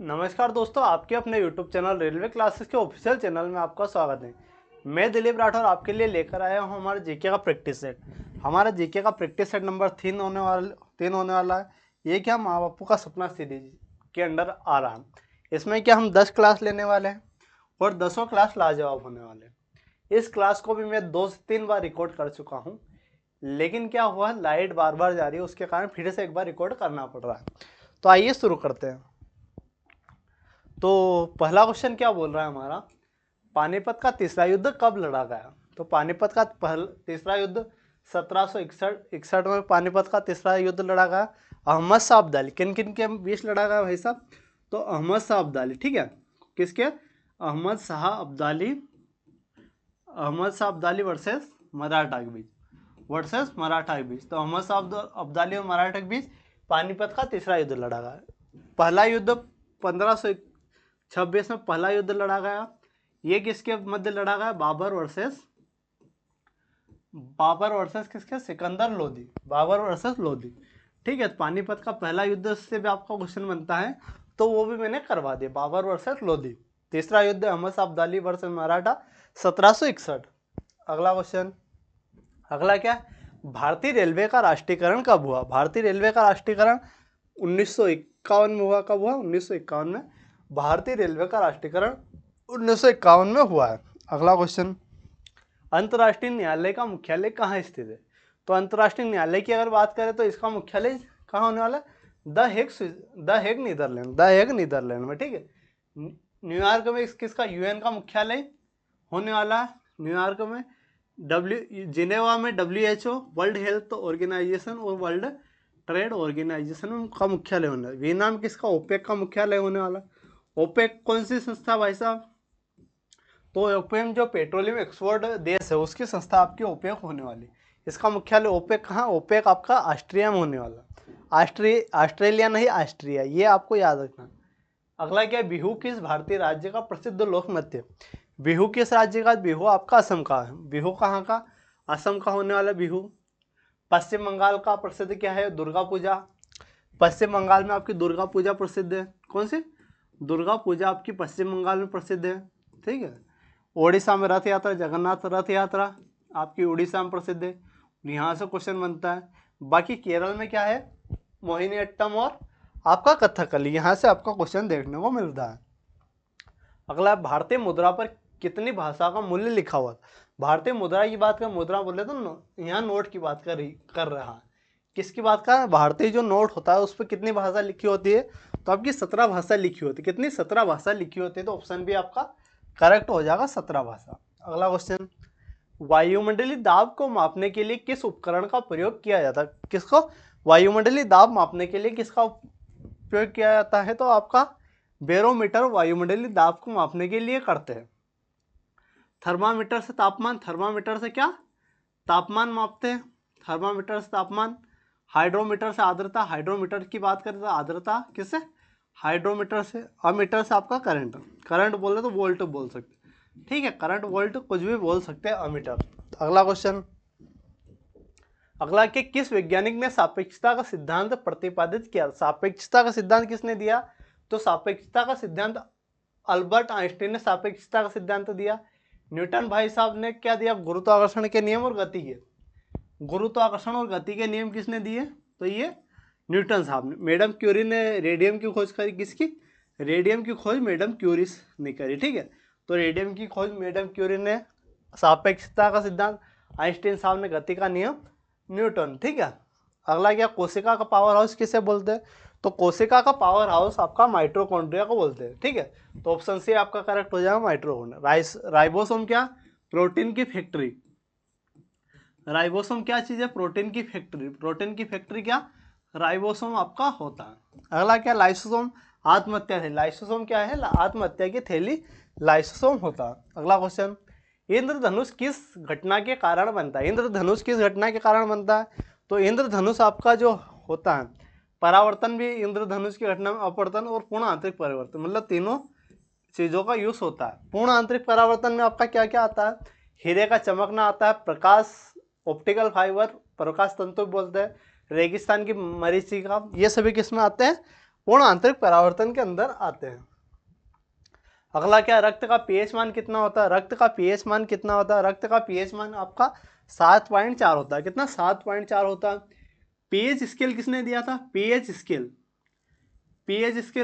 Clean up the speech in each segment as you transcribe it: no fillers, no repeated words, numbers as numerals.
नमस्कार दोस्तों, आपके अपने YouTube चैनल रेलवे क्लासेस के ऑफिशियल चैनल में आपका स्वागत है। मैं दिलीप राठौर आपके लिए लेकर आया हूं हमारे जीके का प्रैक्टिस सेट। हमारा जीके का प्रैक्टिस सेट नंबर 3 होने वाला है। ये क्या माँ बापू का सपना सीरीज के अंडर आ रहा है। इसमें क्या हम 10 क्लास लेने वाले हैं और 10 क्लास लाजवाब होने वाले हैं। इस क्लास को भी मैं 2 से 3 बार रिकॉर्ड कर चुका हूँ, लेकिन क्या हुआ, लाइट बार बार जा रही है, उसके कारण फिर से एक बार रिकॉर्ड करना पड़ रहा है। तो आइए शुरू करते हैं। तो पहला क्वेश्चन क्या बोल रहा है हमारा, पानीपत का तीसरा युद्ध कब लड़ा गया। तो पानीपत का तीसरा युद्ध 1761 में पानीपत का तीसरा युद्ध लड़ा गया। अहमद शाह अब्दाली, किन किन के बीच लड़ा गया भाई साहब, तो अहमद शाह अब्दाली, ठीक है, किसके, अहमद शाह अब्दाली वर्सेस मराठा के बीच, तो अहमद शाह अब्दाली और मराठा के बीच पानीपत का तीसरा युद्ध लड़ा गया। पहला युद्ध 1526 में पहला युद्ध लड़ा गया। ये किसके मध्य लड़ा गया, बाबर वर्सेस किसके, सिकंदर लोधी, बाबर वर्सेस लोधी, ठीक है। पानीपत का पहला युद्ध से भी आपका क्वेश्चन बनता है, तो वो भी मैंने करवा दिया, बाबर वर्सेस लोधी। तीसरा युद्ध अहमद शाह अब्दाली वर्सेस मराठा 1761। अगला क्वेश्चन, अगला क्या, भारतीय रेलवे का राष्ट्रीयकरण कब हुआ। भारतीय रेलवे का राष्ट्रीयकरण 1951 में हुआ। कब हुआ, 1951 में भारतीय रेलवे का राष्ट्रीयकरण 1951 में हुआ है। अगला क्वेश्चन, अंतर्राष्ट्रीय न्यायालय का मुख्यालय कहाँ स्थित है। तो अंतर्राष्ट्रीय न्यायालय की अगर बात करें तो इसका मुख्यालय कहाँ होने वाला है, द हेग नीदरलैंड में, ठीक है। न्यूयॉर्क में किसका, यूएन का मुख्यालय होने वाला है न्यूयॉर्क में। जिनेवा में WHO, वर्ल्ड हेल्थ ऑर्गेनाइजेशन और वर्ल्ड ट्रेड ऑर्गेनाइजेशन का मुख्यालय होने वाला। वियना में किसका, ओपेक का मुख्यालय होने वाला। ओपेक कौन सी संस्था भाई साहब, तो ओपेक जो पेट्रोलियम एक्सपोर्ट देश है उसकी संस्था आपकी ओपेक होने वाली। इसका मुख्यालय ओपेक कहाँ, ओपेक आपका ऑस्ट्रिया में होने वाला। ऑस्ट्रेलिया नहीं, ऑस्ट्रिया, ये आपको याद रखना। अगला क्या, बिहू किस भारतीय राज्य का प्रसिद्ध लोक नृत्य। बिहू किस राज्य का, बिहू आपका असम का है। बिहू कहाँ का, असम का होने वाला बिहू। पश्चिम बंगाल का प्रसिद्ध क्या है, दुर्गा पूजा। पश्चिम बंगाल में आपकी दुर्गा पूजा प्रसिद्ध है। कौन सी, दुर्गा पूजा आपकी पश्चिम बंगाल में प्रसिद्ध है, ठीक है। ओडिशा में रथ यात्रा, जगन्नाथ रथ यात्रा आपकी उड़ीसा में प्रसिद्ध है। यहाँ से क्वेश्चन बनता है। बाकी केरल में क्या है, मोहिनीअट्टम और आपका कथकली, यहाँ से आपका क्वेश्चन देखने को मिलता है। अगला, भारतीय मुद्रा पर कितनी भाषा का मूल्य लिखा हुआ। भारतीय मुद्रा की बात कर, मुद्रा बोले तो यहाँ नोट की बात कर रहा है। किसकी बात कर, भारतीय जो नोट होता है उस पर कितनी भाषा लिखी होती है, तो आपकी 17 भाषा लिखी होती है। कितनी, 17 भाषा लिखी होती है, तो ऑप्शन भी आपका करेक्ट हो जाएगा, 17 भाषा। अगला क्वेश्चन, वायुमंडलीय दाब को मापने के लिए किस उपकरण का प्रयोग किया जाता है। किसको, वायुमंडलीय दाब मापने के लिए किसका प्रयोग किया जाता है, तो आपका बैरोमीटर वायुमंडलीय दाब को मापने के लिए करते हैं। थर्मामीटर से तापमान, थर्मामीटर से क्या, तापमान मापते हैं, थर्मामीटर से तापमान। हाइड्रोमीटर से आर्द्रता, हाइड्रोमीटर की बात करें तो आर्द्रता किससे, हाइड्रोमीटर से। अमीटर से आपका करंट बोले तो वोल्ट बोल सकते, ठीक है, करंट वोल्ट कुछ भी बोल सकते हैं, अमीटर। अगला क्वेश्चन, अगला कि किस वैज्ञानिक ने सापेक्षता का सिद्धांत प्रतिपादित किया। सापेक्षता का सिद्धांत किसने दिया, तो सापेक्षता का सिद्धांत अल्बर्ट आइंस्टीन ने सापेक्षता का सिद्धांत दिया। न्यूटन भाई साहब ने क्या दिया, गुरुत्वाकर्षण के नियम और गति के, गुरुत्वाकर्षण और गति के नियम किसने दिए, तो ये न्यूटन साहब ने। मैडम क्यूरी ने रेडियम की खोज करी, किसकी, रेडियम की खोज मैडम क्यूरी ने करी, ठीक है। तो रेडियम की खोज मैडम क्यूरी ने, सापेक्षता का सिद्धांत आइंस्टीन साहब ने, गति का नियम न्यूटन, ठीक है। अगला क्या, कोशिका का पावर हाउस किसे बोलते हैं, तो कोशिका का पावर हाउस आपका माइटोकॉन्ड्रिया को बोलते हैं, ठीक है। तो ऑप्शन सी आपका करेक्ट हो जाएगा, माइटोकॉन्ड्रिया। राइबोसोम क्या, प्रोटीन की फैक्ट्री। राइबोसोम क्या चीज है, प्रोटीन की फैक्ट्री। प्रोटीन की फैक्ट्री क्या, राइबोसोम आपका होता है। अगला क्या, लाइसोसोम आत्महत्या थैली। लाइसोसोम क्या है, आत्महत्या की थैली लाइसोसोम होता है। अगला क्वेश्चन, इंद्रधनुष किस घटना के कारण बनता है। इंद्रधनुष किस घटना के कारण बनता है, तो इंद्रधनुष आपका जो होता है, परावर्तन भी इंद्रधनुष की घटना में, अपवर्तन और पूर्ण आंतरिक परिवर्तन, मतलब तीनों चीजों का यूज होता है। पूर्ण आंतरिक परावर्तन में आपका क्या क्या आता है, हीरे का चमकना आता है, प्रकाश, ऑप्टिकल फाइबर, प्रकाश तंतु बोलते हैं, रेगिस्तान की मरीचिका, ये सभी किस में आते हैं, पूर्ण आंतरिक परावर्तन के अंदर आते हैं। अगला क्या, रक्त का पीएच मान कितना होता है? रक्त का पीएच मान कितना होता है? रक्त का पीएच मान आपका 7.4 होता है। कितना? 7.4 होता है। पीएच स्केल किसने दिया था? पीएच स्केल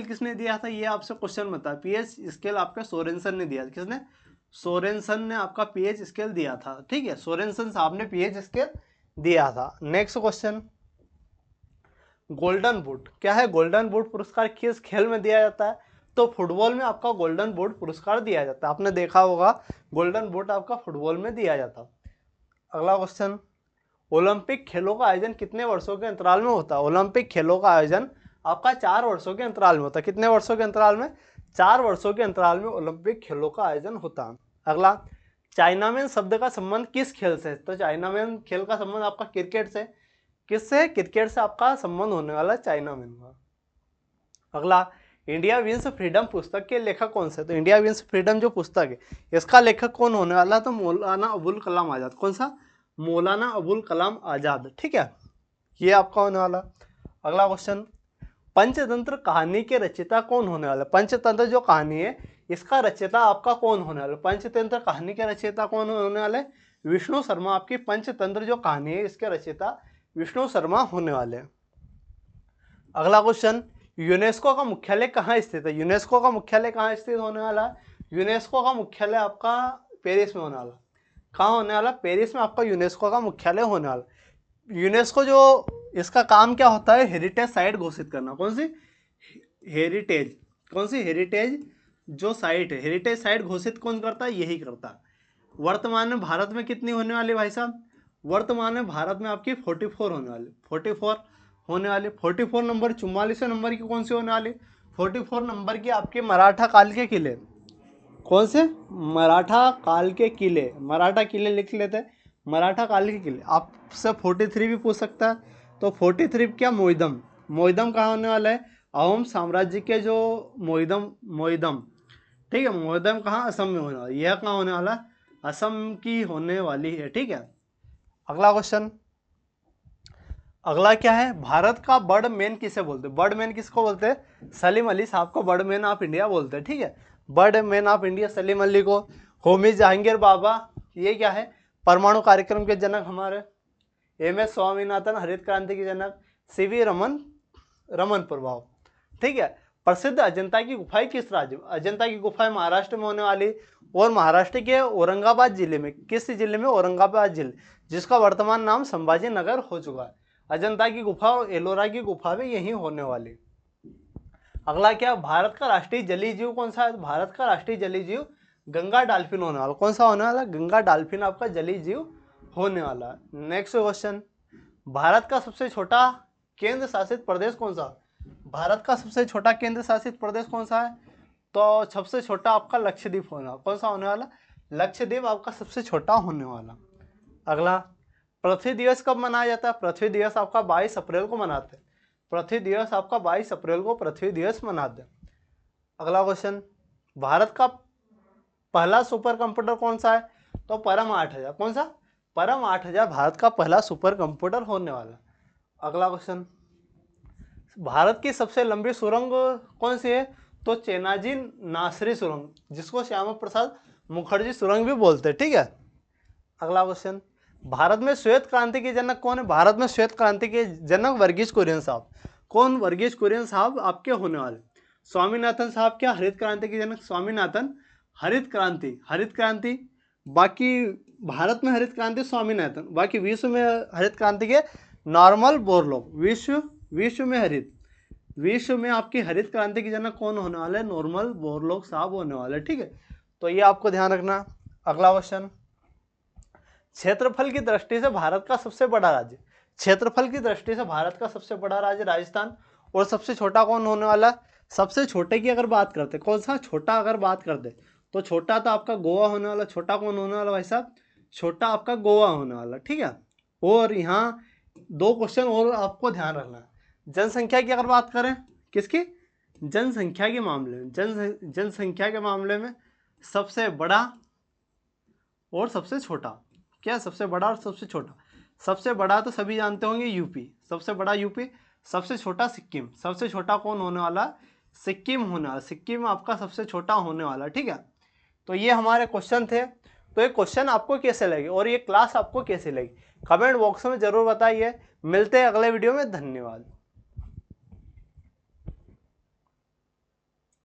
किसने दिया था? ये आपसे क्वेश्चन बनता है। पीएच स्केल आपका सोरेनसन ने दिया। किसने? सोरेनसन ने आपका पीएच स्केल दिया था। ठीक है, सोरेनसन साहब ने पीएच स्केल दिया था। नेक्स्ट क्वेश्चन, गोल्डन बूट क्या है? गोल्डन बूट पुरस्कार किस खेल में दिया जाता है? तो फुटबॉल में आपका गोल्डन बूट पुरस्कार दिया जाता है। आपने देखा होगा गोल्डन बूट आपका फुटबॉल में दिया जाता है। अगला क्वेश्चन, ओलंपिक खेलों का आयोजन कितने वर्षों के अंतराल में होता है? ओलंपिक खेलों का आयोजन आपका 4 वर्षों के अंतराल में होता है। कितने वर्षों के अंतराल में? 4 वर्षों के अंतराल में ओलंपिक खेलों का आयोजन होता है। अगला, चाइनामैन शब्द का संबंध किस खेल से? तो चाइनामैन खेल का संबंध आपका क्रिकेट से। किससे? क्रिकेट से आपका संबंध होने वाला चाइनामैन का। अगला, इंडिया विंस फ्रीडम पुस्तक के लेखक कौन से? तो इंडिया विंस फ्रीडम जो पुस्तक है इसका लेखक कौन होने वाला? तो मौलाना अबुल कलाम आजाद। कौन सा? मौलाना अबुल कलाम आजाद। ठीक है, ये आपका होने वाला। अगला क्वेश्चन, पंचतंत्र कहानी के रचयिता कौन होने वाला? पंचतंत्र जो कहानी है इसका रचयिता आपका कौन होने वाला? पंचतंत्र कहानी के रचयिता कौन होने वाले? विष्णु शर्मा। आपकी पंचतंत्र जो कहानी है इसके रचयिता विष्णु शर्मा होने वाले। अगला क्वेश्चन, यूनेस्को का मुख्यालय कहाँ स्थित है? यूनेस्को का मुख्यालय कहाँ स्थित होने वाला? यूनेस्को का मुख्यालय आपका पेरिस में होने वाला। कहाँ होने वाला? पेरिस में आपका यूनेस्को का मुख्यालय होने वाला। यूनेस्को जो इसका काम क्या होता है? हेरिटेज साइट घोषित करना। कौन सी? हेरिटेज। कौन सी? हेरिटेज जो साइट है, हेरिटेज साइट घोषित कौन करता है? यही करता है। वर्तमान में भारत में कितनी होने वाली भाई साहब? वर्तमान में भारत में आपकी 44 होने वाली। 44 होने वाली। 44 नंबर 44वें नंबर की कौन सी होने वाली? 44 नंबर की आपके मराठा काल के किले। कौन से? मराठा काल के किले। मराठा किले लिख लेते हैं, मराठा काल के किले। आपसे 43 भी पूछ सकता है। तो 43 क्या? मोइदम। मोइदम कहाँ होने वाला है? अहोम साम्राज्य के जो मोइदम। ठीक है, मोइदम कहाँ? असम में होने वाला। यह कहाँ होने वाला? असम की होने वाली है। ठीक है, अगला क्वेश्चन, अगला क्या है? भारत का बर्ड मैन किसे बोलते हैं? बर्ड मैन किसको बोलते हैं? सलीम अली साहब को बर्ड मैन ऑफ इंडिया बोलते हैं। ठीक है, bird man of India Salim Ali को। होमी जहांगीर बाबा, ये क्या है? परमाणु कार्यक्रम के जनक हमारे। एम.एस. स्वामीनाथन, हरित क्रांति के जनक। सी.वी. रमन प्रभाव। ठीक है, प्रसिद्ध अजंता की गुफाएं किस राज्य में? अजंता की गुफाएं महाराष्ट्र में होने वाली। और महाराष्ट्र के औरंगाबाद जिले में। किस जिले में? औरंगाबाद जिले, जिसका वर्तमान नाम संभाजी नगर हो चुका है। अजंता की गुफा और एलोरा की गुफा भी यही होने वाली। अगला क्या, भारत का राष्ट्रीय जलीय जीव कौन सा है? भारत का राष्ट्रीय जलीय जीव गंगा डॉल्फिन होने वाला। कौन सा होने वाला? गंगा डॉल्फिन आपका जलीय जीव होने वाला। नेक्स्ट क्वेश्चन, भारत का सबसे छोटा केंद्र शासित प्रदेश कौन सा? भारत का सबसे छोटा केंद्र शासित प्रदेश कौन सा है? तो सबसे छोटा आपका लक्षद्वीप होना। कौन सा होने वाला? लक्षद्वीप आपका सबसे छोटा होने वाला। अगला, पृथ्वी दिवस कब मनाया जाता है? पृथ्वी दिवस आपका 22 अप्रैल को मनाते हैं। पृथ्वी दिवस आपका 22 अप्रैल को पृथ्वी दिवस मनाते हैं। अगला क्वेश्चन, भारत का पहला सुपर कंप्यूटर कौन सा है? तो परम 8000। कौन सा? परम 8000 भारत का पहला सुपर कंप्यूटर होने वाला। अगला क्वेश्चन, भारत की सबसे लंबी सुरंग कौन सी है? तो चेनाजी नासरी सुरंग, जिसको श्यामा प्रसाद मुखर्जी सुरंग भी बोलते हैं। ठीक है, अगला क्वेश्चन, भारत में श्वेत क्रांति के जनक कौन है? भारत में श्वेत क्रांति के जनक वर्गीज कुरियन साहब। कौन? वर्गीज कुरियन साहब आपके होने वाले। स्वामीनाथन साहब क्या? हरित क्रांति के जनक स्वामीनाथन। हरित क्रांति बाकी भारत में हरित क्रांति स्वामीनाथन, बाकी विश्व में हरित क्रांति के नॉर्मल बोरलॉग। विश्व में आपकी हरित क्रांति के जनक कौन होने वाले? नॉर्मल बोरलॉग साहब होने वाले। ठीक है, तो ये आपको ध्यान रखना। अगला क्वेश्चन, क्षेत्रफल की दृष्टि से भारत का सबसे बड़ा राज्य। क्षेत्रफल की दृष्टि से भारत का सबसे बड़ा राज्य राजस्थान। और सबसे छोटा कौन होने वाला? सबसे छोटे की अगर बात करते, कौन सा छोटा अगर बात करते, तो छोटा तो आपका गोवा होने वाला। छोटा कौन होने वाला भाई साहब? छोटा आपका गोवा होने वाला। ठीक है, और यहाँ 2 क्वेश्चन और आपको ध्यान रखना है। जनसंख्या की अगर बात करें, किसकी? जनसंख्या के मामले में। जनसंख्या के मामले में सबसे बड़ा और सबसे छोटा। क्या? सबसे बड़ा और सबसे छोटा। सबसे बड़ा तो सभी जानते होंगे यूपी, सबसे बड़ा यूपी। सबसे छोटा सिक्किम, सबसे छोटा कौन होने वाला? सिक्किम होने वाला, सिक्किम आपका सबसे छोटा होने वाला। ठीक है, तो ये हमारे क्वेश्चन थे। तो ये क्वेश्चन आपको कैसे लगे और ये क्लास आपको कैसे लगी, कमेंट बॉक्स में जरूर बताइए। मिलते हैं अगले वीडियो में, धन्यवाद।